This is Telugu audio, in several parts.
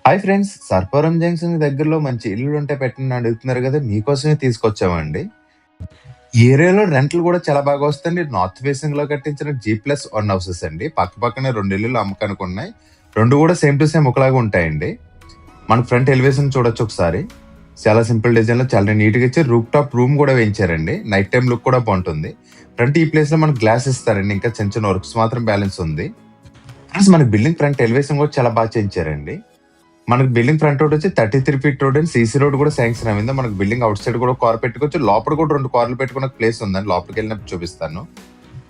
Hi friends! సర్పవరం జంక్షన్ దగ్గరలో మంచి ఇల్లులుంటే పెట్టండి అని అడుగుతున్నారు గదా! మీకోసమే తీసుకొచ్చామండి. ఈ ఏరియాలో రెంట్‌లు గూడా చాలా బాగా వస్తాయండి. నార్త్ ఫేసింగ్‌లో కట్టించిన జీ+1 హౌసెస్ అండి. పక్కనే 2 ఇల్లులు అమ్మకానికున్నాయి. 2 గూడా సేమ్ టు సేమ్ ఒకలాగా ఉంటాయండి. మన ఫ్రంట్ ఎలివేషన్ చూడొచ్చు ఒకసారి. చాలా సింపుల్ డిజైన్‌లో చాలా నీట్‌గా ఇచ్చారు. రూఫ్ టాప్ రూమ్ గూడా వేయించారండి. నైట్ టైమ్ లుక్ కూడా బావుంటుంది. ఫ్రంట్ ఈ ప్లేస్‌లో మనకు గ్లాస్ ఇస్తారండి. ఇంకా చిన్న వర్క్స్ మాత్రం బ్యాలెన్స్ ఉంది. ప్లస్ మన బిల్డింగ్ ఫ్రంట్ ఎలివేషన్ గూడా చాలా బాగా చేయించారండి. మనకు బిల్డింగ్ ఫ్రంట్ రోడ్ వచ్చి 33 feet road and CC road కూడా శాంక్షన్ అయింది. మనకు బిల్డింగ్ అవుట్ సైడ్ కూడా కార్ పెట్టుకోవచ్చు. లోపల కూడా 2 కార్లు పెట్టుకునే ప్లేస్ ఉందండి. లోపలికి వెళ్ళినప్పుడు చూపిస్తాను.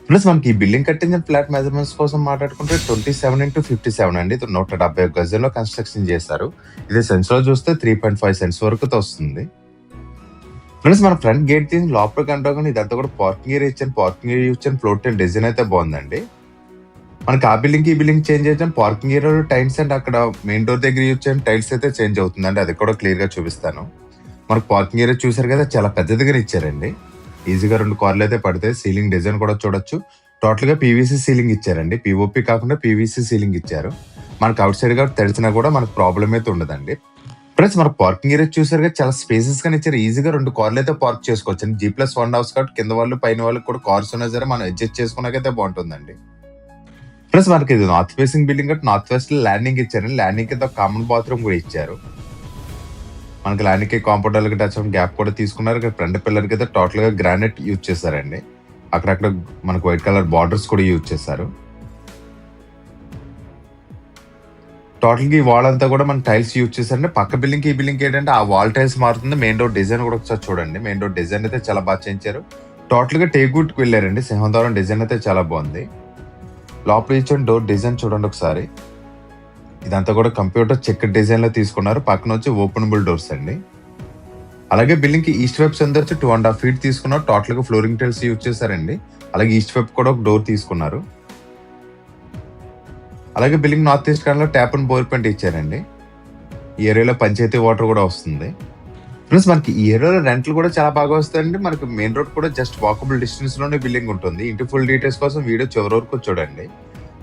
ప్లస్ మనకి ఈ బిల్డింగ్ కట్టించిన ఫ్లాట్ మెజర్మెంట్స్ కోసం మాట్లాడుకుంటే 27x57 అండి. ఇది 171 గజాల్లో కన్స్ట్రక్షన్ చేశారు. ఇది సెన్స్ లో చూస్తే 3.5 సెంట్స్ వరకు వస్తుంది. ప్లస్ మన ఫ్రంట్ గేట్ తీసి లోపలికి అంటాం ఇదంతా కూడా పార్కింగ్ ఏరియా ఇచ్చాను. పార్కింగ్ ఏరియా ఇచ్చాను. ఫ్లోర్ టైల్ డిజైన్ అయితే బాగుందండి. మనకి ఆ బిల్డింగ్ ఈ బిల్డింగ్ చేంజ్ చేద్దాం. పార్కింగ్ ఏరియాలో టైల్స్ అండ్ అక్కడ మెయిన్ డోర్ దగ్గర యూజ్ చేయడం టైల్స్ అయితే చేంజ్ అవుతుందండి. అది కూడా క్లియర్ గా చూపిస్తాను. మనకు పార్కింగ్ ఏరియా చూసారు కదా, చాలా పెద్దదిగా ఇచ్చారండి. ఈజీగా 2 కార్లు అయితే పడతాయి. సీలింగ్ డిజైన్ కూడా చూడొచ్చు. టోటల్ గా పీవీసీ సీలింగ్ ఇచ్చారండి. పిఓపి కాకుండా పీవీసీ సీలింగ్ ఇచ్చారు. మనకు అవుట్ సైడ్ గా తెలిసినా కూడా మనకు ప్రాబ్లం అయితే ఉండదండి. ప్లస్ మనకు పార్కింగ్ ఏరియా చూసారు కదా, చాలా స్పేసెస్ గా ఇచ్చారు. ఈజీగా 2 కార్లు అయితే పార్క్ చేసుకోవచ్చు. G+1 హౌస్ కాబట్టి కింద వాళ్ళు పైన వాళ్ళకి కూడా కార్స్ ఉన్నా సరే మనం అడ్జస్ట్ చేసుకున్నాకైతే బాగుంటుందండి. ప్లస్ మనకి ఇది నార్త్ ఫేసింగ్ బిల్డింగ్ కాబట్టి నార్త్ వెస్ట్ ల్యాండింగ్ ఇచ్చారు. ల్యాండింగ్ కింద కామన్ బాత్రూమ్ కూడా ఇచ్చారు. మనకి ల్యాండింగ్ కి కాంపౌండర్ కి టచ్ గ్యాప్ కూడా తీసుకున్నారు. ఇక్కడ ఫ్రంట్ పిల్లర్ కి అయితే టోటల్ గా గ్రానైట్ యూజ్ చేశారండి. అక్కడక్కడ మనకు వైట్ కలర్ బార్డర్స్ కూడా యూజ్ చేశారు. టోటల్ గా ఈ వాల్ అంతా కూడా మన టైల్స్ యూజ్ చేశారండి. పక్క బిల్డింగ్ కి ఈ బిల్డింగ్ ఏంటంటే ఆ వాల్ టైల్స్ మారుతుంది. మెయిన్ డోర్ డిజైన్ కూడా ఒకసారి చూడండి. మెయిన్ డోర్ డిజైన్ అయితే చాలా బాగా చేయించారు. టోటల్ గా టేక్వుడ్ కి వెళ్ళారండి. సింహద్వారం డిజైన్ అయితే చాలా బాగుంది. లోపల ఇచ్చిన డోర్ డిజైన్ చూడండి ఒకసారి. ఇదంతా కూడా కంప్యూటర్ చెక్ డిజైన్ లో తీసుకున్నారు. పక్కన వచ్చి ఓపెనబుల్ డోర్స్ అండి. అలాగే బిల్డింగ్ కి ఈస్ట్ వైపు వచ్చి 2.5 ఫీట్ తీసుకున్నారు. టోటల్ గా ఫ్లోరింగ్ టైల్స్ యూజ్ చేశారండి. అలాగే ఈస్ట్ వైపు కూడా ఒక డోర్ తీసుకున్నారు. అలాగే బిల్డింగ్ నార్త్ ఈస్ట్ కార్నర్ లో ట్యాప్ అండ్ బోర్ పెయింట్ ఇచ్చారండి. ఈ ఏరియాలో పంచాయతీ వాటర్ కూడా వస్తుంది. ప్లస్ మనకి ఈ ఏరియాలో రెంట్లు కూడా చాలా బాగా వస్తాయండి. మనకి మెయిన్ రోడ్ కూడా జస్ట్ వాకబుల్ డిస్టెన్స్ లోనే బిల్డింగ్ ఉంటుంది. ఇంటి ఫుల్ డీటెయిల్స్ కోసం వీడియో చివరి వరకు చూడండి.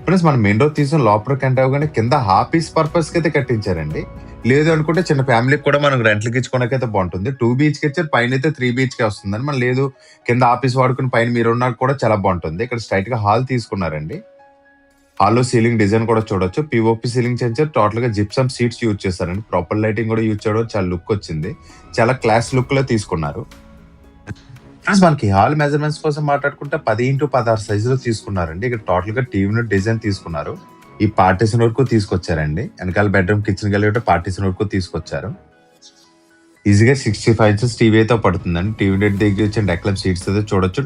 ప్లస్ మన మెయిన్ రోడ్ తీసుకుని లోపలికి అంటే కానీ కింద ఆఫీస్ పర్పస్ కి అయితే కట్టించారండి. లేదు అనుకుంటే చిన్న ఫ్యామిలీకి కూడా మనకు రెంట్లకి ఇచ్చుకోవడానికి బాగుంటుంది. 2 BHK ఇచ్చారు. పైన అయితే 3 BHK వస్తుందని. మనం లేదు కింద ఆఫీస్ వాడుకుని పైన మీరు ఉన్నారు కూడా చాలా బాగుంటుంది. ఇక్కడ స్ట్రైట్ గా హాల్ తీసుకున్నారండి. హాల్లో సీలింగ్ డిజైన్ కూడా చూడొచ్చు. పిఓపి సీలింగ్ చేయించారు. టోటల్ గా జిప్సమ్ సీట్స్ యూజ్ చేస్తారండి. ప్రాపర్ లైటింగ్ కూడా యూజ్ చేయడం చాలా లుక్ వచ్చింది. చాలా క్లాస్ లుక్ లో తీసుకున్నారు. ప్లస్ మనకి హాల్ మెజర్మెంట్స్ కోసం మాట్లాడుకుంటే 10x16 సైజులో తీసుకున్నారండి. ఇక్కడ టోటల్ గా టీవీ యూనిట్ డిజైన్ తీసుకున్నారు. ఈ పార్టీషన్ వరకు తీసుకొచ్చారండి. వెనకాల బెడ్రూమ్ కిచెన్ కలిగి పార్టీషన్ వరకు తీసుకొచ్చారు. ఈజీగా 65 ఇంచెస్ టీవీ అయితే పడుతుందండి. టీవీ యూనిట్ దగ్గర వచ్చిన డెక్లమ్ సీట్స్ అయితే చూడొచ్చు.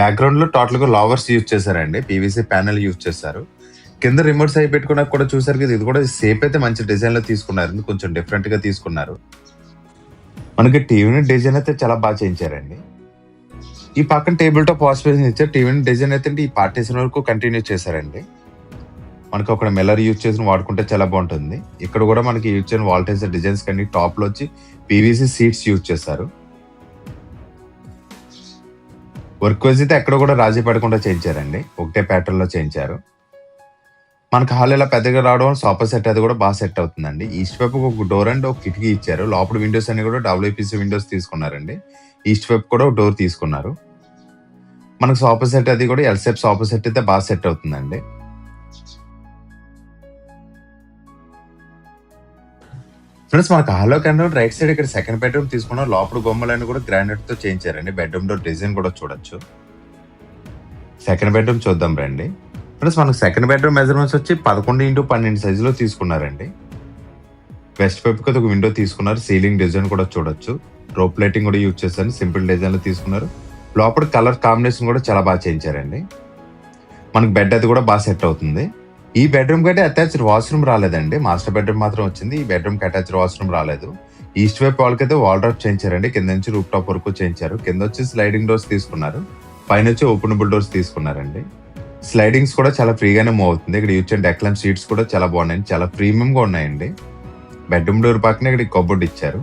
బ్యాక్గ్రౌండ్ లో టోటల్ గా లావర్స్ యూజ్ చేశారండి. పీవీసీ ప్యానెల్ యూజ్ చేశారు. కింద రిమోట్స్ అయి పెట్టుకున్నా కూడా చూసారు కదా, ఇది కూడా సేప్ అయితే మంచి డిజైన్ లో తీసుకున్నారు. కొంచెం డిఫరెంట్ గా తీసుకున్నారు. మనకి టీవీ డిజైన్ అయితే చాలా బాగా చేయించారండి. ఈ పక్కన టేబుల్ టాప్ వాష్ బేసిన్ ఇచ్చారు. టీవీ డిజైన్ అయితే ఈ పార్టీషన్ వరకు కంటిన్యూ చేశారండి. మనకి ఒక మిల్లర్ యూజ్ చేసిన వాడుకుంటే చాలా బాగుంటుంది. ఇక్కడ కూడా మనకి యూజ్ చేసిన వాల్ టైల్స్ డిజైన్స్ కానీ టాప్ లో వచ్చి పీవీసీ సీట్స్ యూజ్ చేశారు. వర్క్ వైజ్ అయితే ఎక్కడ కూడా రాజీ పడకుండా చేయించారండి. ఒకటే ప్యాటర్న్ లో చేయించారు. మనకు హాల్ ఇలా పెద్దగా రావడం సోఫా సెట్ అది కూడా బాగా సెట్ అవుతుందండి. ఈస్ట్ వైపు ఒక డోర్ అండ్ ఒక కిటికీ ఇచ్చారు. లోపల విండోస్ అన్ని కూడా WPC విండోస్ తీసుకున్నారండి. ఈస్ట్ వైపు కూడా ఒక డోర్ తీసుకున్నారు. మనకు సోఫా సెట్ అది కూడా ఎల్ షేప్ సోఫా సెట్ అయితే బాగా సెట్ అవుతుందండి. ఫ్రెండ్స్ మనకు హాల్లో కన్నా రైట్ సైడ్ ఇక్కడ సెకండ్ బెడ్రూమ్ తీసుకున్నాం. లోపల బొమ్మలన్నీ కూడా గ్రానైట్ తో చేయించారండి. బెడ్రూమ్ డోర్ డిజైన్ కూడా చూడొచ్చు. సెకండ్ బెడ్రూమ్ చూద్దాం రండి. ప్లస్ మనకు సెకండ్ బెడ్రూమ్ మెజర్మెంట్స్ వచ్చి 11x12 సైజులో తీసుకున్నారండి. వెస్ట్ వైపుకి ఒక విండో తీసుకున్నారు. సీలింగ్ డిజైన్ కూడా చూడొచ్చు. రోప్ లైటింగ్ కూడా యూజ్ చేశారు. సింపుల్ డిజైన్ లో తీసుకున్నారు. లోపల కలర్ కాంబినేషన్ కూడా చాలా బాగా చేయించారండి. మనకు బెడ్ అది కూడా బాగా సెట్ అవుతుంది. ఈ బెడ్రూమ్ కి అయితే అటాచ్డ్ వాష్రూమ్ రాలేదండి. మాస్టర్ బెడ్రూమ్ మాత్రం వచ్చింది. ఈ బెడ్రూమ్ కి అటాచ్డ్ వాష్రూమ్ రాలేదు. ఈస్ట్ వైపు వాళ్ళకైతే వాల్ డ్రాప్ చేయించారండి. కింద నుంచి రూప్ టాప్ వరకు చేయించారు. కింద వచ్చి స్లైడింగ్ డోర్స్ తీసుకున్నారు. పైన వచ్చి ఓపెనబుల్ డోర్స్ తీసుకున్నారండి. స్లైడింగ్స్ కూడా చాలా ఫ్రీగానే మూవ్ అవుతుంది. ఇక్కడ యూజ్ చేసిన డెక్లమ్ సీట్స్ కూడా చాలా బాగున్నాయి. చాలా ప్రీమియం గా ఉన్నాయండి. బెడ్రూమ్ డోర్ పక్కన ఇక్కడ కబోర్డ్ ఇచ్చారు.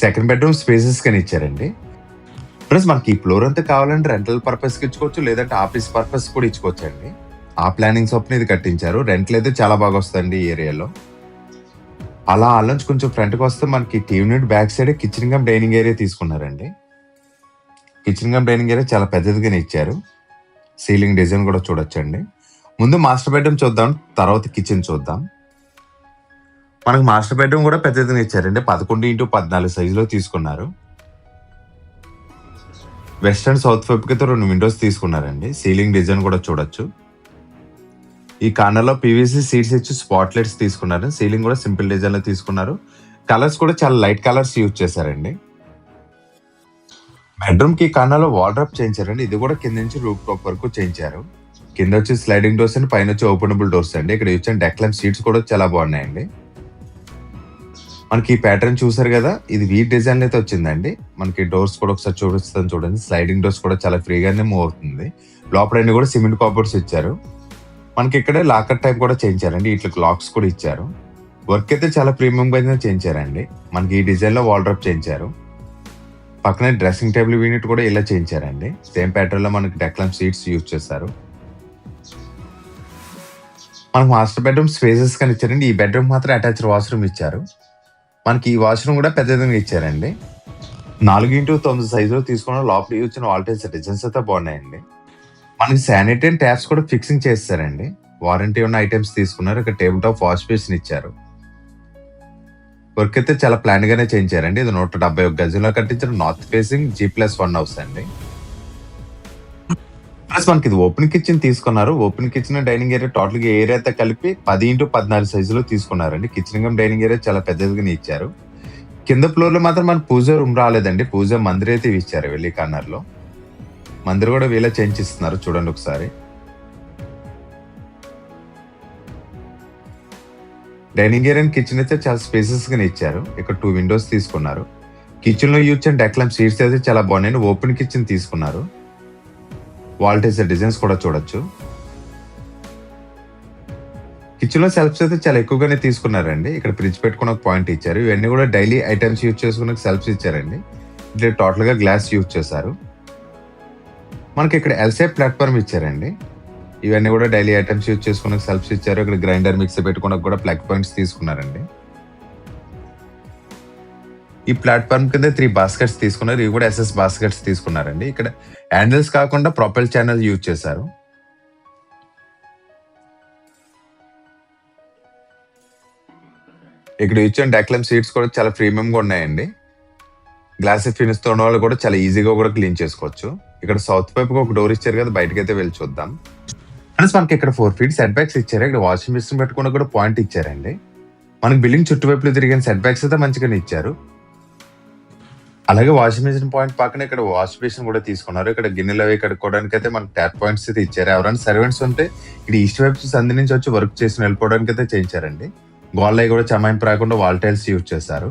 సెకండ్ బెడ్రూమ్ స్పేసెస్ కానీ ఇచ్చారండి. ప్లస్ మనకి ఈ ఫ్లోర్ అంతా కావాలంటే రెంటల్ పర్పస్ కి ఇచ్చుకోవచ్చు, లేదంటే ఆఫీస్ పర్పస్ కూడా ఇచ్చుకోవచ్చు అండి. ఆ ప్లానింగ్ చొప్పున ఇది కట్టించారు. రెంట్లు అయితే చాలా బాగా వస్తాయండి ఈ ఏరియాలో. అలా నుంచి కొంచెం ఫ్రంట్కి వస్తే మనకి TV unit back side kitchen cum dining area తీసుకున్నారండి. కిచెన్ కమ్ డైనింగ్ ఏరియా చాలా పెద్దదిగానే ఇచ్చారు. సీలింగ్ డిజైన్ కూడా చూడొచ్చండి. ముందు మాస్టర్ బెడ్రూమ్ చూద్దాం, తర్వాత కిచెన్ చూద్దాం. మనకు మాస్టర్ బెడ్రూమ్ కూడా పెద్దదిగా ఇచ్చారండి. 11x14 సైజులో తీసుకున్నారు. వెస్ట్ అండ్ సౌత్ వైపుకి 2 విండోస్ తీసుకున్నారండి. సీలింగ్ డిజైన్ కూడా చూడొచ్చు. ఈ కార్నర్లో పీవీసీ సీట్స్ ఇచ్చి స్పాట్ లైట్స్ తీసుకున్నారు. సీలింగ్ కూడా సింపుల్ డిజైన్ లో తీసుకున్నారు. కలర్స్ కూడా చాలా లైట్ కలర్స్ యూజ్ చేశారండి. బెడ్రూమ్ కి కార్నర్లో వాల్డ్రాప్ చేయించారండి. ఇది కూడా కింద నుంచి రూఫ్ టాప్ వరకు చేయించారు. కింద వచ్చి స్లైడింగ్ డోర్స్ అండి, పైన వచ్చి ఓపెనబుల్ డోర్స్ అండి. ఇక్కడ వచ్చిన డెక్లైన్ సీట్స్ కూడా చాలా బాగున్నాయండి. మనకి ఈ ప్యాటర్న్ చూసారు కదా, ఇది వీ డిజైన్ అయితే వచ్చిందండి. మనకి డోర్స్ కూడా ఒకసారి చూపిస్తాను చూడండి. స్లైడింగ్ డోర్స్ కూడా చాలా ఫ్రీగానే మూవ్ అవుతుంది. లోపల కూడా సిమెంట్ కాపర్స్ ఇచ్చారు. మనకి ఇక్కడ లాకర్ టైప్ కూడా చేయించారండి. ఇట్లా లాక్స్ కూడా ఇచ్చారు. వర్క్ అయితే చాలా ప్రీమియం గా చేయించారండి. మనకి ఈ డిజైన్ లో వాల్డ్రాప్ చేయించారు. పక్కనే డ్రెస్సింగ్ టేబుల్ యూనిట్ కూడా ఇలా చేయించారండి. సేమ్ ప్యాటర్న్ లో మనకి డెక్లైన్ సీట్స్ యూజ్ చేశారు. మనకు మాస్టర్ బెడ్రూమ్ స్పేసెస్ కానీ ఇచ్చారండి. ఈ బెడ్రూమ్ మాత్రం అటాచ్డ్ వాష్రూమ్ ఇచ్చారు. మనకి ఈ వాష్రూమ్ కూడా పెద్దదిగా ఇచ్చారండి. 4x9 సైజులో తీసుకున్న లోపల వచ్చిన వాల్టేజ్ డిజైన్స్ అయితే బాగున్నాయండి. మనకి శానిటరీ ట్యాప్స్ కూడా ఫిక్సింగ్ చేస్తారండి. వారంటీ ఉన్న ఐటమ్స్ తీసుకున్నారు. ఇక్కడ టేబుల్ టాప్ వాష్ బేసిన్ ఇచ్చారు. వర్క్ అయితే చాలా ప్లాన్ గానే చేయించారండి. ఇది 171 గజంలో కట్టించిన నార్త్ ఫేసింగ్ G+1 హౌస్ అండి. ప్లస్ మనకి ఇది ఓపెన్ కిచెన్ తీసుకున్నారు. Open kitchen dining area total గా ఏరియా అయితే కలిపి 10x14 సైజులో తీసుకున్నారండి. కిచెన్ కమ్ డైనింగ్ ఏరియా చాలా పెద్దదిగానే ఇచ్చారు. కింద ఫ్లోర్ లో మాత్రం మన పూజ రూమ్ రాలేదండి. పూజ మందిర్ అయితే ఇచ్చారు. వెళ్ళి కార్నర్ లో మందిర్ కూడా వీళ్ళే చేంజ్ ఇస్తున్నారు. చూడండి ఒకసారి. డైనింగ్ ఏరియా అండ్ కిచెన్ అయితే చాలా స్పేసెస్ గానే ఇచ్చారు. ఇక్కడ 2 విండోస్ తీసుకున్నారు. కిచెన్ లో యూజ్ చేసిన డెక్లైన్ సీట్స్ అయితే చాలా బాగున్నాయి. ఓపెన్ కిచెన్ తీసుకున్నారు. వాల్టేజ్ డిజైన్స్ కూడా చూడొచ్చు. కిచెన్ లో సెల్ఫ్స్ అయితే చాలా ఎక్కువగానే తీసుకున్నారండి. ఇక్కడ ఫ్రిడ్జ్ పెట్టుకున్న ఒక పాయింట్ ఇచ్చారు. ఇవన్నీ కూడా డైలీ ఐటమ్స్ యూజ్ చేసుకున్న సెల్ఫ్స్ ఇచ్చారండి. ఇట్లా టోటల్ గా గ్లాస్ యూజ్ చేశారు. మనకి ఇక్కడ ఎల్సేప్ ప్లాట్ఫామ్ ఇచ్చారండి. ఇవన్నీ కూడా డైలీ ఐటమ్స్ యూజ్ చేసుకున్న సెల్ఫ్స్ ఇచ్చారు. ఇక్కడ గ్రైండర్ మిక్సీ పెట్టుకున్న కూడా ప్లగ్ పాయింట్స్ తీసుకున్నారండి. ఈ ప్లాట్ఫామ్ కింద 3 బాస్కెట్స్ తీసుకున్నారు. ఇవి కూడా SS బాస్కెట్స్ తీసుకున్నారండి. ఇక్కడ హ్యాండిల్స్ కాకుండా ప్రొపెల్ ఛానల్ యూజ్ చేశారు. ఇక్కడ ఇచ్చిన డెక్లైన్ సీట్స్ కూడా చాలా ప్రీమియం గా ఉన్నాయండి. గ్లాస్ ఫినిష్ తో ఉన్న వాళ్ళు కూడా చాలా ఈజీగా కూడా క్లీన్ చేసుకోవచ్చు. ఇక్కడ సౌత్ వైపు ఒక డోర్ ఇచ్చారు కదా, బయటకైతే వెళ్ళి చూద్దాం. ఫ్రెండ్స్ మనకి ఇక్కడ 4 feet సెట్ బ్యాక్స్ ఇచ్చారు. ఇక్కడ వాషింగ్ మిషన్ పెట్టుకున్న కూడా పాయింట్ ఇచ్చారండి. మనకి బిల్డింగ్ చుట్టువైపులు తిరిగిన సెట్ బ్యాక్స్ అయితే మంచిగానే ఇచ్చారు. అలాగే వాషింగ్ మిషన్ పాయింట్ పక్కన ఇక్కడ వాష్ బేసిన్ కూడా తీసుకున్నారు. ఇక్కడ గిన్నెలు అవి కడుక్కోవడానికి అయితే మనకి ట్యాప్ పాయింట్స్ అయితే ఇచ్చారు. ఎవరైనా సర్వెంట్స్ ఉంటే ఇక్కడ ఈస్ట్ వైపు సంధి నుంచి వచ్చి వర్క్ చేసి వెళ్ళిపోవడానికి అయితే చేయించారండి. గోళ్ళవి కూడా చమాయింపు రాకుండా వాల్ టైల్స్ యూజ్ చేశారు.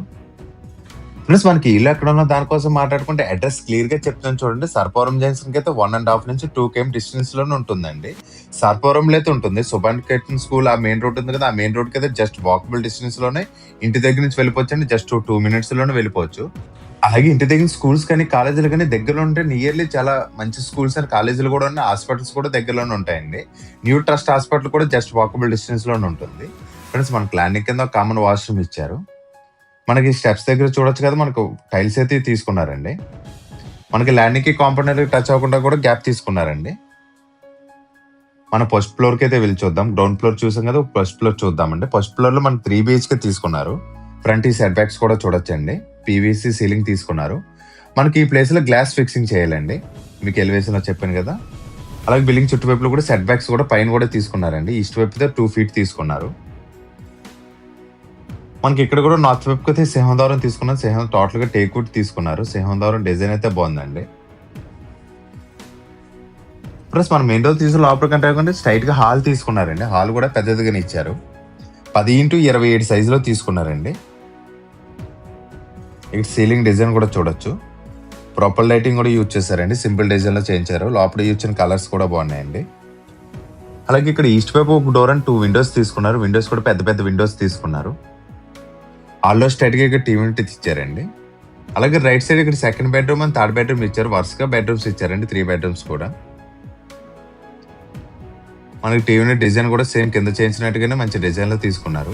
ప్లస్ మనకి ఇల్లు ఎక్కడ ఉన్న దానికోసం మాట్లాడుకుంటే అడ్రస్ క్లియర్ గా చెప్తాను చూడండి. సర్పవరం జంక్షన్ కి అయితే 1.5 నుంచి 2 km డిస్టెన్స్ లోనే ఉంటుందండి. సర్పవరంలో అయితే ఉంటుంది. సుబానికేతన్ స్కూల్ ఆ మెయిన్ రోడ్ ఉంది కదా, ఆ మెయిన్ రోడ్ కి అయితే జస్ట్ వాకబుల్ డిస్టెన్స్ లోనే ఇంటి దగ్గర నుంచి వెళ్ళిపోవచ్చు అండి. జస్ట్ 2 minutes లోనే వెళ్ళిపోవచ్చు. అలాగే ఇంటి దగ్గర స్కూల్స్ కానీ కాలేజీలు కానీ దగ్గరలో ఉంటే నియర్లీ చాలా మంచి స్కూల్స్ అండ్ కాలేజీలు కూడా ఉన్నాయి. హాస్పిటల్స్ కూడా దగ్గరలోనే ఉంటాయండి. న్యూ ట్రస్ట్ హాస్పిటల్ కూడా జస్ట్ వాకబుల్ డిస్టెన్స్ లోనే ఉంటుంది. ఫ్రెండ్స్ మనకి ల్యాండింగ్ కింద కామన్ వాష్రూమ్ ఇచ్చారు. మనకి స్టెప్స్ దగ్గర చూడొచ్చు కదా, మనకు టైల్స్ అయితే తీసుకున్నారండి. మనకి ల్యాండింగ్ కి కాంపౌండ్ టచ్ అవ్వకుండా కూడా గ్యాప్ తీసుకున్నారండి. మన ఫస్ట్ ఫ్లోర్ కి అయితే వెళ్ళి చూద్దాం. గ్రౌండ్ ఫ్లోర్ చూసాం కదా, ఫస్ట్ ఫ్లోర్ చూద్దామండి. ఫస్ట్ ఫ్లోర్ లో మనకి 3 BHK తీసుకున్నారు. ఫ్రంట్ ఈ సెట్ బ్యాక్స్ కూడా చూడొచ్చండి. PVC సీలింగ్ తీసుకున్నారు. మనకి ఈ ప్లేస్ లో గ్లాస్ ఫిక్సింగ్ చేయాలండి. మీకు ఎలివేషన్ లో చెప్పాను కదా. అలాగే బిల్డింగ్ చుట్టువైపులో కూడా సెట్ బ్యాక్స్ కూడా పైన కూడా తీసుకున్నారండి. ఈస్ట్ వైపు 2 feet తీసుకున్నారు. మనకి ఇక్కడ కూడా నార్త్ వైపు అయితే సింహద్వారం తీసుకున్నారు. సింహం టోటల్ గా టేక్వుడ్ తీసుకున్నారు. సింహద్వారం డిజైన్ అయితే బాగుందండి. ప్లస్ మన మెయిన్ డోర్ తీసుకుని లోపల కంటే స్ట్రైట్ గా హాల్ తీసుకున్నారండి. హాల్ కూడా పెద్దదిగానే ఇచ్చారు. 10x27 సైజులో తీసుకున్నారండి. ఇక్కడ సీలింగ్ డిజైన్ కూడా చూడొచ్చు. ప్రాపర్ లైటింగ్ కూడా యూజ్ చేశారండి. సింపుల్ డిజైన్ లో చేయించారు. లోపల యూజ్ చేసిన కలర్స్ కూడా బాగున్నాయండి. అలాగే ఇక్కడ ఈస్ట్ వైపు ఒక డోర్ అండ్ 2 విండోస్ తీసుకున్నారు. విండోస్ కూడా పెద్ద పెద్ద విండోస్ తీసుకున్నారు. ఆల్మోస్ట్ స్ట్రైట్ గా ఇక్కడ టీవీ యూనిట్ ఇచ్చారండి. అలాగే రైట్ సైడ్ ఇక్కడ second bedroom and third bedroom ఇచ్చారు. వరుసగా బెడ్రూమ్స్ ఇచ్చారండి. 3 bedrooms కూడా. మనకి టీవీ యూనిట్ డిజైన్ కూడా సేమ్ కింద చేయించినట్టుగానే మంచి డిజైన్ లో తీసుకున్నారు.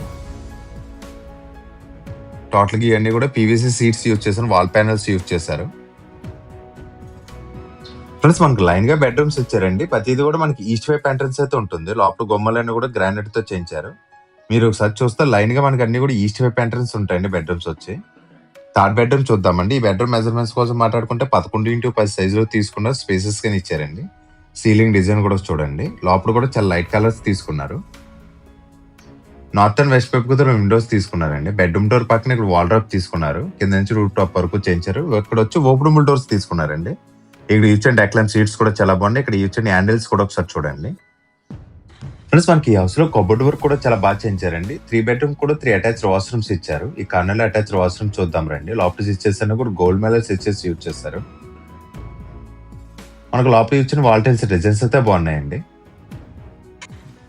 టోటల్‌గా ఇవన్నీ కూడా పీవీసీ సీట్స్ యూజ్ చేశారు. వాల్ ప్యానెల్స్ యూజ్ చేశారు. ఫ్రెండ్స్ మనకు లైన్‌గా బెడ్‌రూమ్స్ ఇచ్చారండి. ప్రతిది కూడా మనకి ఈస్ట్ వైప్ ఎంట్రన్స్ అయితే ఉంటుంది. లోపల గుమ్మాలన్నీ కూడా గ్రానైట్‌తో చేయించారు. మీరు ఒకసారి చూస్తే లైన్‌గా మనకి అన్ని కూడా ఈస్ట్ వైప్ ఎంట్రన్స్ ఉంటాయండి బెడ్‌రూమ్స్ వచ్చి. థర్డ్ బెడ్‌రూమ్ చూద్దామండి. ఈ బెడ్‌రూమ్ మెజర్‌మెంట్స్ కోసం మాట్లాడుకుంటే 11x10 సైజ్‌లో తీసుకున్నారు. స్పేసెస్‌గానే ఇచ్చారండి. సీలింగ్ డిజైన్ కూడా చూడండి. లోపల కూడా చాలా లైట్ కలర్స్ తీసుకున్నారు. నార్త్ అండ్ వెస్ట్ వైపుకు విండోస్ తీసుకున్నారండి. బెడ్రూమ్ డోర్ పక్కన ఇక్కడ వాల్ డ్రాప్ తీసుకున్నారు. కింద నుంచి రూఫ్ టాప్ వరకు చేయించారు. ఇక్కడ వచ్చి ఓపెనబుల్ డోర్స్ తీసుకున్నారండి. ఇక్కడ ఇచ్చిన డెక్లైన్ సీట్స్ కూడా చాలా బాగున్నాయి. ఇక్కడ ఇచ్చిన హ్యాండిల్స్ కూడా ఒకసారి చూడండి. ఫ్రెండ్స్ మనకి ఈ హౌస్ లో కబోర్డ్ వర్క్ కూడా చాలా బాగా చేయించారండి. 3 బెడ్రూమ్ కూడా 3 అటాచ్డ్ వాష్రూమ్స్ ఇచ్చారు. ఈ కార్నర్ లో అటాచ్డ్ వాష్రూమ్ చూద్దాం రండి. లోపల స్విచ్చెస్ అన్ని కూడా గోల్డ్ మెటల్ స్విచ్చెస్ యూజ్ చేస్తారు. మనకు లోపల ఇచ్చిన వాల్ టైల్స్ డిజైన్స్ అయితే బాగున్నాయండి.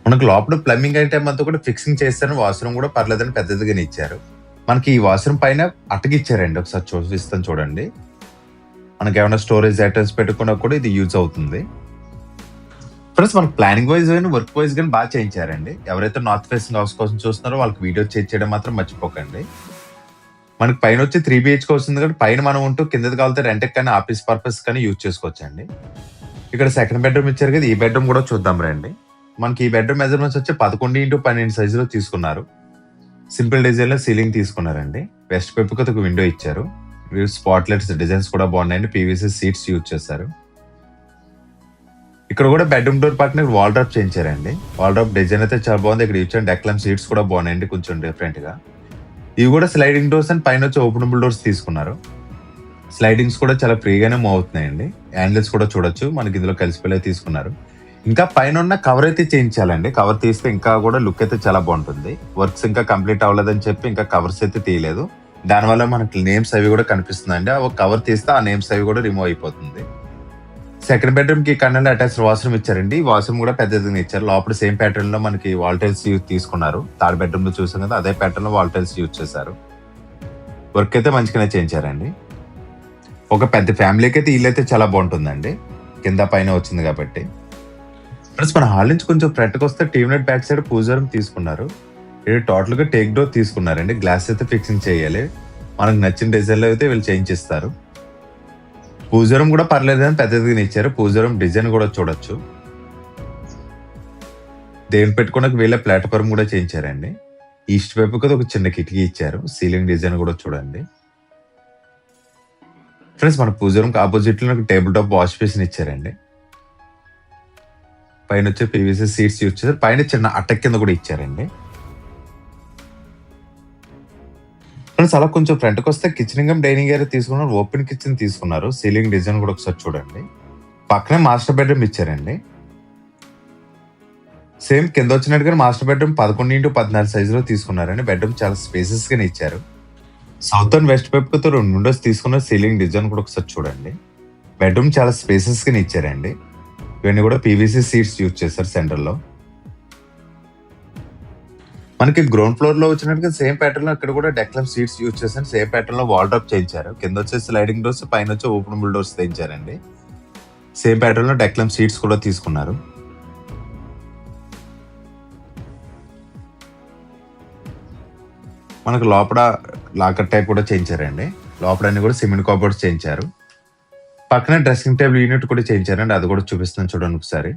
మనకు లోపల ప్లంబింగ్ ఐటమ్ అంతా కూడా ఫిక్సింగ్ చేస్తాను. వాష్రూమ్ కూడా పర్లేదని పెద్దదిగానే ఇచ్చారు. మనకి ఈ వాష్రూమ్ పైన అట్టగిచ్చారండి. ఒకసారి చూపిస్తాను చూడండి. మనకి ఏమైనా స్టోరేజ్ ఐటమ్స్ పెట్టుకున్నా కూడా ఇది యూజ్ అవుతుంది. ఫ్రెండ్స్ మనకి ప్లానింగ్ వైజ్ కానీ వర్క్ వైజ్ కానీ బాగా చేయించారండి. ఎవరైతే నార్త్ ఫేసింగ్ హౌస్ కోసం చూస్తున్నారో వాళ్ళకి వీడియో చేయడం మాత్రం మర్చిపోకండి. మనకి పైన వచ్చి 3 BHK వస్తుంది కాబట్టి పైన మనం ఉంటూ కిందది కావాలంటే రెంట్కి కానీ ఆఫీస్ పర్పస్ కానీ యూజ్ చేసుకోవచ్చండి. ఇక్కడ సెకండ్ బెడ్రూమ్ ఇచ్చారు కదా, ఈ బెడ్రూమ్ కూడా చూద్దాం రండి. మనకి ఈ బెడ్రూమ్ మెజర్మెంట్స్ వచ్చి 11x12 సైజులో తీసుకున్నారు. సింపుల్ డిజైన్ లో సీలింగ్ తీసుకున్నారండి. వెస్ట్ వైపుకి ఒక విండో ఇచ్చారు. స్పాట్ లైట్స్ డిజైన్స్ కూడా బాగున్నాయండి. పీవీసీ సీట్స్ యూజ్ చేశారు. ఇక్కడ కూడా బెడ్రూమ్ డోర్ పక్కన వాల్ డ్రాప్ చేయించారండి. వాల్ డ్రాప్ డిజైన్ అయితే చాలా బాగుంది. ఇక్కడ ఇచ్చిన డెక్లైన్ సీట్స్ కూడా బాగున్నాయండి, కొంచెం డిఫరెంట్ గా. ఇవి కూడా స్లైడింగ్ డోర్స్ అండ్ పైన వచ్చి ఓపెనబుల్ డోర్స్ తీసుకున్నారు. స్లైడింగ్స్ కూడా చాలా ఫ్రీగానే మూవ్ అవుతున్నాయండి. హ్యాండిల్స్ కూడా చూడొచ్చు. మనకి ఇందులో కలిసిపోయి తీసుకున్నారు. ఇంకా పైన ఉన్న కవర్ అయితే చేయించాలండి. కవర్ తీస్తే ఇంకా కూడా లుక్ అయితే చాలా బాగుంటుంది. వర్క్స్ ఇంకా కంప్లీట్ అవ్వలేదని చెప్పి ఇంకా కవర్స్ అయితే తీయలేదు. దానివల్ల మనకి నేమ్స్ అవి కూడా కనిపిస్తుందండి. ఆ కవర్ తీస్తే ఆ నేమ్స్ అవి కూడా రిమూవ్ అయిపోతుంది. సెకండ్ బెడ్రూమ్ కి కన్నా అటాచ్ వాష్రూమ్ ఇచ్చారండి. వాష్రూమ్ కూడా పెద్దదిగా ఇచ్చారు. లోపల సేమ్ ప్యాటర్న్ లో మనకి వాల్ టైల్స్ తీసుకున్నారు. థర్డ్ బెడ్రూమ్ లో చూసాం కదా, అదే ప్యాటర్న్ లో వాల్ టైల్స్ యూజ్ చేశారు. వర్క్ అయితే మంచిగానే చేయించారండి. ఒక పెద్ద ఫ్యామిలీకి అయితే ఇల్లు అయితే చాలా బాగుంటుందండి. కింద పైన వచ్చింది కాబట్టి. ఫ్రెండ్స్ మన హాల్ నుంచి కొంచెం ఫ్రంట్కి వస్తే టీవీ నెట్ బ్యాక్ సైడ్ పూజారం తీసుకున్నారు. ఇది టోటల్ గా టేక్ డోర్ తీసుకున్నారండి. గ్లాస్ అయితే ఫిక్సింగ్ చేయాలి. మనకు నచ్చిన డిజైన్ లో అయితే వీళ్ళు చేయించిస్తారు. పూజారం కూడా పర్లేదని పెద్దదిగా ఇచ్చారు. పూజారం డిజైన్ కూడా చూడొచ్చు. దేవుని పెట్టుకోవడానికి వీళ్ళ ప్లాట్ఫామ్ కూడా చేయించారండి. ఈస్ట్ వైపు కదా ఒక చిన్న కిటికీ ఇచ్చారు. సీలింగ్ డిజైన్ కూడా చూడండి. ఫ్రెండ్స్ మన పూజారం ఆపోజిట్ లో టేబుల్ టాప్ వాష్ బేసిన్ ఇచ్చారండి. పైన వచ్చే పీవీసీ సీట్స్ యూజ్ చేశారు. పైన చిన్న అట్ట కింద కూడా ఇచ్చారండి. ఫ్రెండ్స్ అలా కొంచెం ఫ్రంట్కి వస్తే కిచెన్ కమ్ డైనింగ్ ఏరియా తీసుకున్నారు. ఓపెన్ కిచెన్ తీసుకున్నారు. సీలింగ్ డిజైన్ కూడా ఒకసారి చూడండి. పక్కనే మాస్టర్ బెడ్రూమ్ ఇచ్చారండి. సేమ్ కింద వచ్చినట్టుగా మాస్టర్ బెడ్రూమ్ 11x14 సైజులో తీసుకున్నారండి. బెడ్రూమ్ చాలా స్పేసెస్ గానే ఇచ్చారు. సౌత్ అండ్ వెస్ట్ వైపుతో 2 విండోస్ తీసుకున్న. సీలింగ్ డిజైన్ కూడా ఒకసారి చూడండి. బెడ్రూమ్ చాలా స్పేసెస్ గానే ఇచ్చారండి. ఇవన్నీ కూడా పీవీసీ సీట్స్ యూజ్ చేస్తారు సెంటర్ లో. మనకి గ్రౌండ్ ఫ్లోర్ లో వచ్చినట్టుగా సేమ్ ప్యాటర్న్ లో ఇక్కడ కూడా డెక్లమ్ సీట్స్ యూజ్ చేశారు. సేమ్ ప్యాటర్న్ లో వాల్ డ్రాప్ చేయించారు. కింద వచ్చే స్లైడింగ్ డోర్స్, పైన వచ్చి ఓపెనబుల్ డోర్స్ చేయించారండి. సేమ్ ప్యాటర్న్ లో డెక్లమ్ సీట్స్ కూడా తీసుకున్నారు. మనకు లోపల లాకర్ టైప్ కూడా చేయించారండి. లోపల అన్ని కూడా సిమెంట్ కబోర్డ్స్ చేయించారు. పక్కన డ్రెస్సింగ్ టేబుల్ యూనిట్ కూడా చేయించారండి. అది కూడా చూపిస్తున్నాను చూడండి ఒకసారి.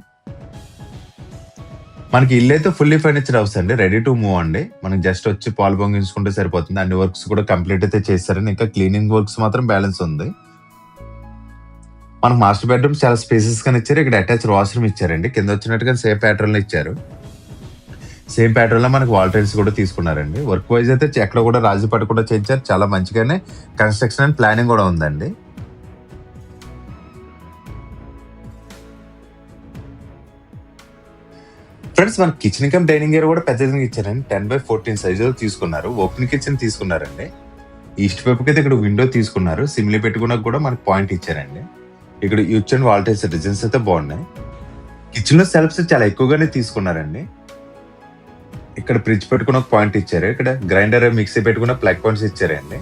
మనకి ఇల్లు అయితే ఫుల్లీ ఫర్నిచర్ హౌస్ అండి. రెడీ టు మూవ్ అండి. మనకి జస్ట్ వచ్చి పాలు పొంగించుకుంటే సరిపోతుంది. అన్ని వర్క్స్ కూడా కంప్లీట్ అయితే చేస్తారండి. ఇంకా క్లీనింగ్ వర్క్స్ మాత్రం బ్యాలెన్స్ ఉంది. మనకు మాస్టర్ బెడ్రూమ్ చాలా స్పేసెస్ గా ఇచ్చారు. ఇక్కడ అటాచ్ వాష్రూమ్ ఇచ్చారండి. కింద వచ్చినట్టుగా సేమ్ ప్యాటర్న్ లో ఇచ్చారు. సేమ్ ప్యాటర్న్ లో మనకి వాల్ టైల్స్ కూడా తీసుకున్నారండి. వర్క్ వైజ్ అయితే ఎక్కడ కూడా రాజీ పడకుండా చేయించారు. చాలా మంచిగానే కన్స్ట్రక్షన్ అండ్ ప్లానింగ్ కూడా ఉందండి. ఫ్రెండ్స్ మన కిచెన్ కమ్ డైనింగ్ ఏరియా కూడా పెద్దదిగా ఇచ్చారండి. 10x14 సైజులో తీసుకున్నారు. ఓపెన్ కిచెన్ తీసుకున్నారండి. ఈస్ట్ వైపుకి అయితే ఇక్కడ విండో తీసుకున్నారు. సిమ్లీ పెట్టుకున్నాక కూడా మనకి పాయింట్ ఇచ్చారండి. ఇక్కడ యూచ్ అండ్ వాల్ టైల్స్ డిజైన్స్ అయితే బాగున్నాయి. కిచెన్ లో సెల్ఫ్స్ చాలా ఎక్కువగానే తీసుకున్నారండి. ఇక్కడ ఫ్రిడ్జ్ పెట్టుకున్న పాయింట్ ఇచ్చారు. ఇక్కడ గ్రైండర్ మిక్సీ పెట్టుకున్న ప్లగ్ పాయింట్స్ ఇచ్చారండి.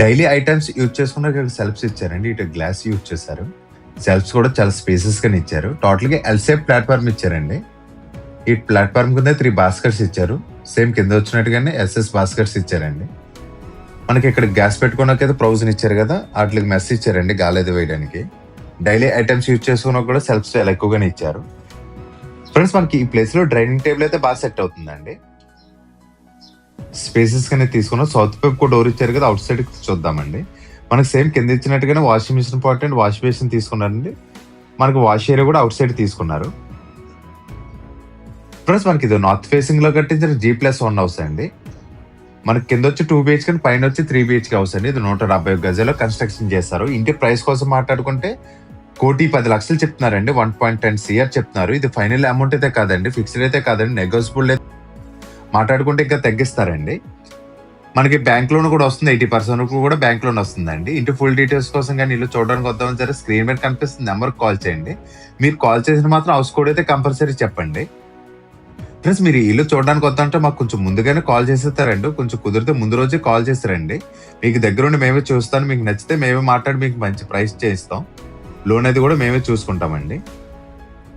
డైలీ ఐటమ్స్ యూజ్ చేసుకున్న ఇక్కడ సెల్ఫ్స్ ఇచ్చారండి. ఇటు గ్లాస్ యూజ్ చేశారు. సెల్ఫ్స్ కూడా చాలా స్పేసెస్ గానే ఇచ్చారు. టోటల్ గా ఎల్ షేప్ ప్లాట్ఫామ్ ఇచ్చారండి. ఈ ప్లాట్ఫామ్ కింద 3 బాస్కెట్స్ ఇచ్చారు. సేమ్ కింద వచ్చినట్టుగానే ఎస్ఎస్ బాస్కెట్స్ ఇచ్చారండి. మనకి ఇక్కడ గ్యాస్ పెట్టుకోవడానికైతే ప్రొవిజన్ ఇచ్చారు కదా, వాటికి మెస్ ఇచ్చారండి గాలి వేయడానికి. డైలీ ఐటమ్స్ యూజ్ చేసుకున్నా కూడా సెల్ఫ్ స్టైల్ ఎక్కువగానే ఇచ్చారు. ఫ్రెండ్స్, మనకి ఈ ప్లేస్ లో డైనింగ్ టేబుల్ అయితే బాగా సెట్ అవుతుందండి. స్పేసెస్ కింద తీసుకున్నాం. సౌత్ వైపు డోర్ ఇచ్చారు కదా, అవుట్ సైడ్ చూద్దామండి. మనకి సేమ్ కింద ఇచ్చినట్టుగానే washing machine point and wash basin తీసుకున్నారండి. మనకి వాష్ ఏరియా కూడా అవుట్ సైడ్ తీసుకున్నారు. ఫ్రెండ్స్, మనకి ఇది నార్త్ ఫేసింగ్ లో కట్టించిన G+1 హౌస్ అండి. మనకి కింద వచ్చి 2 BHK పైన వచ్చి 3 BHK హౌస్ అండి. ఇది 150 గజాల్లో కన్స్ట్రక్షన్ చేస్తారు. ఇంటి ప్రైస్ కోసం మాట్లాడుకుంటే 1,10,00,000 చెప్తున్నారండి. 1.10 CR చెప్తున్నారు. ఇది ఫైనల్ అమౌంట్ అయితే కాదండి, ఫిక్స్డ్ అయితే కాదండి, నెగోషియబుల్ మాట్లాడుకుంటే ఇంకా తగ్గిస్తారండి. మనకి బ్యాంక్ లోన్ కూడా వస్తుంది. 80% కూడా బ్యాంక్ లోన్ వస్తుందండి. ఇంటి ఫుల్ డీటెయిల్స్ కోసం కానీ ఇల్లు చూడడానికి వద్దామని సరే స్క్రీన్ మీద కనిపిస్తుంది నెంబర్ కాల్ చేయండి. మీరు కాల్ చేసిన మాత్రం హౌస్ కోడ్ అయితే కంపల్సరీ చెప్పండి. ఫ్రెండ్స్, మీరు ఇల్లు చూడడానికి వద్దంటే మాకు కొంచెం ముందుగానే కాల్ చేసేస్తారండి. కొంచెం కుదిరితే ముందు రోజే కాల్ చేస్తారండి. మీకు దగ్గరుండి మేమే చూస్తాను. మీకు నచ్చితే మేమే మాట్లాడి మీకు మంచి ప్రైస్ చేయిస్తాం. లోన్ అది కూడా మేమే చూసుకుంటామండి.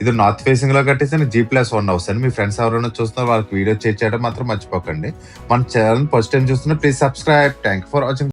ఇది నార్త్ ఫేసింగ్ లో కట్టేసిన G+1 హౌస్ అని. మీ ఫ్రెండ్స్ ఎవరైనా చూస్తున్నా వాళ్ళకి వీడియో చేయడం మాత్రం మర్చిపోకండి. మన ఛానల్ ఫస్ట్ టైం చూస్తున్నా please subscribe. Thank for watching.